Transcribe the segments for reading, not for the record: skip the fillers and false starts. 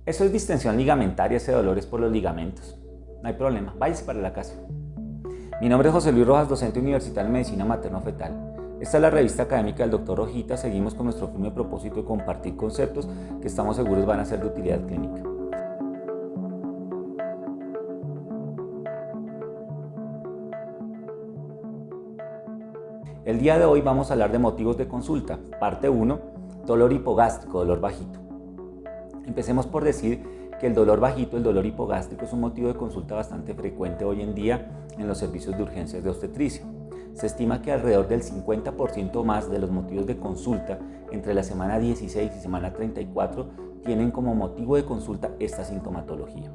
Eso es distensión ligamentaria, ese dolor es por los ligamentos. No hay problema, váyase para la casa. Mi nombre es José Luis Rojas, docente universitario en Medicina Materno-Fetal. Esta es la revista académica del Dr. Rojita. Seguimos con nuestro firme propósito de compartir conceptos que estamos seguros van a ser de utilidad clínica. El día de hoy vamos a hablar de motivos de consulta. Parte 1, dolor hipogástrico, dolor bajito. Empecemos por decir que el dolor bajito, el dolor hipogástrico, es un motivo de consulta bastante frecuente hoy en día en los servicios de urgencias de obstetricia. Se estima que alrededor del 50% más de los motivos de consulta entre la semana 16 y semana 34 tienen como motivo de consulta esta sintomatología.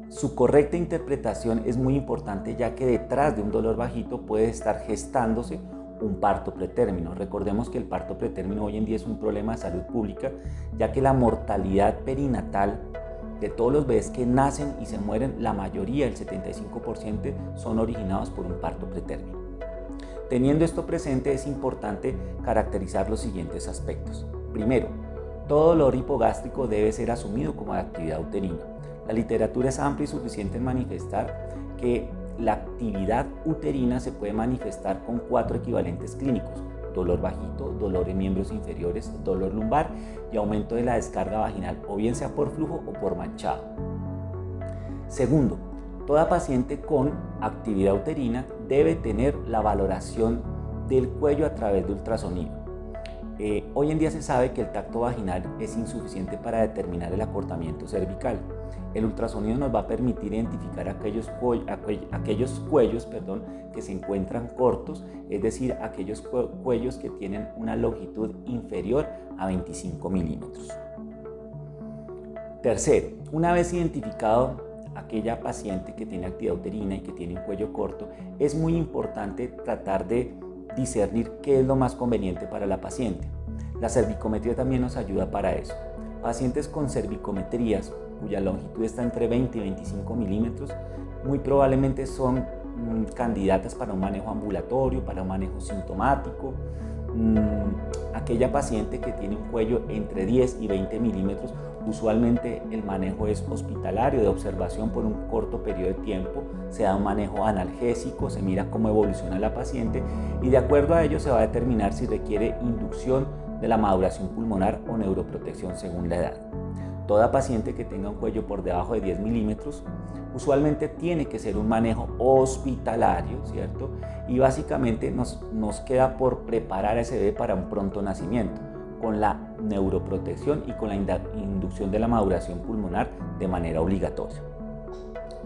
Su correcta interpretación es muy importante, ya que detrás de un dolor bajito puede estar gestándose un parto pretérmino. Recordemos que el parto pretérmino hoy en día es un problema de salud pública, ya que la mortalidad perinatal de todos los bebés que nacen y se mueren, la mayoría, el 75%, son originados por un parto pretérmino. Teniendo esto presente, es importante caracterizar los siguientes aspectos. Primero, todo dolor hipogástrico debe ser asumido como actividad uterina. La literatura es amplia y suficiente en manifestar que la actividad uterina se puede manifestar con 4 equivalentes clínicos: dolor bajito, dolor en miembros inferiores, dolor lumbar y aumento de la descarga vaginal, o bien sea por flujo o por manchado. Segundo, toda paciente con actividad uterina debe tener la valoración del cuello a través de ultrasonido. Hoy en día se sabe que el tacto vaginal es insuficiente para determinar el acortamiento cervical. El ultrasonido nos va a permitir identificar aquellos cuellos que se encuentran cortos, es decir, aquellos cuellos que tienen una longitud inferior a 25 milímetros. Tercero, una vez identificado aquella paciente que tiene actividad uterina y que tiene un cuello corto, es muy importante tratar de discernir qué es lo más conveniente para la paciente. La cervicometría también nos ayuda para eso. Pacientes con cervicometrías cuya longitud está entre 20 y 25 milímetros muy probablemente son candidatas para un manejo ambulatorio, para un manejo sintomático. Aquella paciente que tiene un cuello entre 10 y 20 milímetros, usualmente el manejo es hospitalario, de observación por un corto periodo de tiempo, se da un manejo analgésico, se mira cómo evoluciona la paciente y de acuerdo a ello se va a determinar si requiere inducción de la maduración pulmonar o neuroprotección según la edad. Toda paciente que tenga un cuello por debajo de 10 milímetros usualmente tiene que ser un manejo hospitalario, ¿cierto? Y básicamente nos queda por preparar a ese bebé para un pronto nacimiento, con la neuroprotección y con la inducción de la maduración pulmonar de manera obligatoria.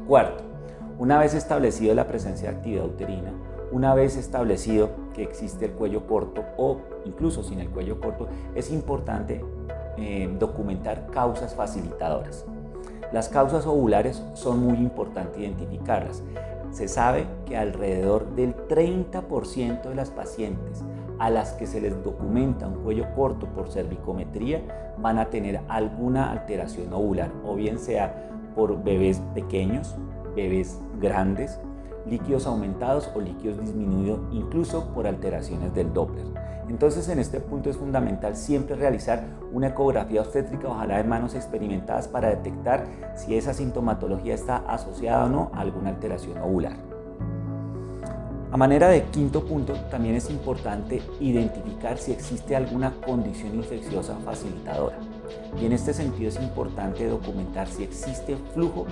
Cuarto, una vez establecido la presencia de actividad uterina, una vez establecido que existe el cuello corto o incluso sin el cuello corto, es importante documentar causas facilitadoras. Las causas ovulares son muy importantes identificarlas. Se sabe que alrededor del 30% de las pacientes a las que se les documenta un cuello corto por cervicometría van a tener alguna alteración ovular, o bien sea por bebés pequeños, bebés grandes, líquidos aumentados o líquidos disminuidos, incluso por alteraciones del Doppler. Entonces, en este punto es fundamental siempre realizar una ecografía obstétrica, ojalá de manos experimentadas, para detectar si esa sintomatología está asociada o no a alguna alteración ovular. A manera de quinto punto, también es importante identificar si existe alguna condición infecciosa facilitadora. Y en este sentido es importante documentar si existe flujo,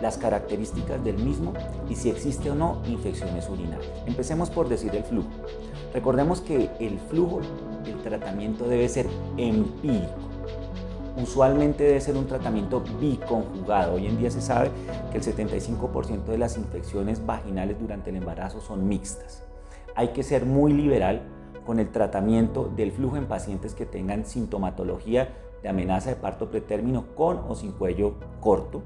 las características del mismo y si existe o no infecciones urinarias. Empecemos por decir el flujo. Recordemos que el flujo, el tratamiento debe ser empírico. Usualmente debe ser un tratamiento biconjugado. Hoy en día se sabe que el 75% de las infecciones vaginales durante el embarazo son mixtas. Hay que ser muy liberal con el tratamiento del flujo en pacientes que tengan sintomatología de amenaza de parto pretérmino con o sin cuello corto.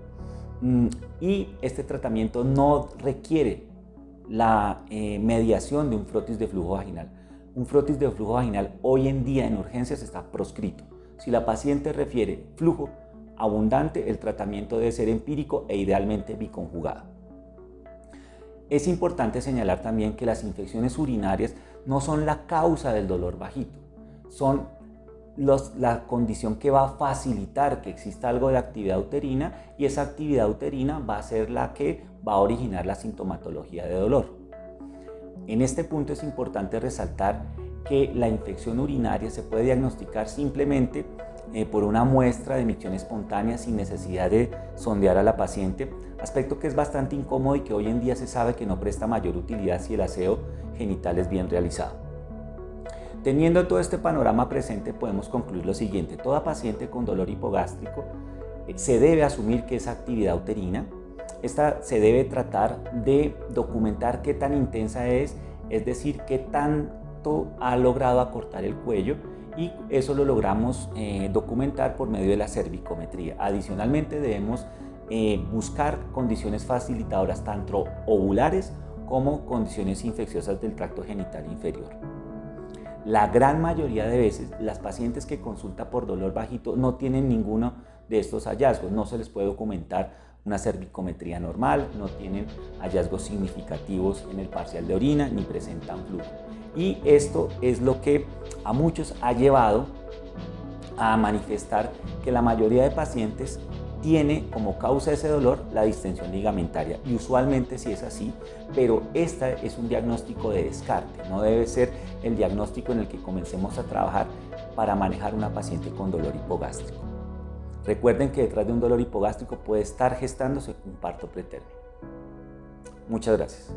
Y este tratamiento no requiere la mediación de un frotis de flujo vaginal. Un frotis de flujo vaginal hoy en día en urgencias está proscrito. Si la paciente refiere flujo abundante, el tratamiento debe ser empírico e idealmente biconjugado. Es importante señalar también que las infecciones urinarias no son la causa del dolor bajito, son la condición que va a facilitar que exista algo de actividad uterina, y esa actividad uterina va a ser la que va a originar la sintomatología de dolor. En este punto es importante resaltar que la infección urinaria se puede diagnosticar simplemente por una muestra de micción espontánea sin necesidad de sondear a la paciente, aspecto que es bastante incómodo y que hoy en día se sabe que no presta mayor utilidad si el aseo genital es bien realizado. Teniendo todo este panorama presente, podemos concluir lo siguiente: toda paciente con dolor hipogástrico se debe asumir que es actividad uterina. Esta se debe tratar de documentar qué tan intensa es decir, qué tanto ha logrado acortar el cuello, y eso lo logramos documentar por medio de la cervicometría. Adicionalmente debemos buscar condiciones facilitadoras tanto ovulares como condiciones infecciosas del tracto genital inferior. La gran mayoría de veces las pacientes que consultan por dolor bajito no tienen ninguno de estos hallazgos, no se les puede documentar una cervicometría normal, no tienen hallazgos significativos en el parcial de orina ni presentan flujo. Y esto es lo que a muchos ha llevado a manifestar que la mayoría de pacientes tiene como causa de ese dolor la distensión ligamentaria, y usualmente sí es así, pero este es un diagnóstico de descarte, no debe ser el diagnóstico en el que comencemos a trabajar para manejar una paciente con dolor hipogástrico. Recuerden que detrás de un dolor hipogástrico puede estar gestándose un parto pretérmino. Muchas gracias.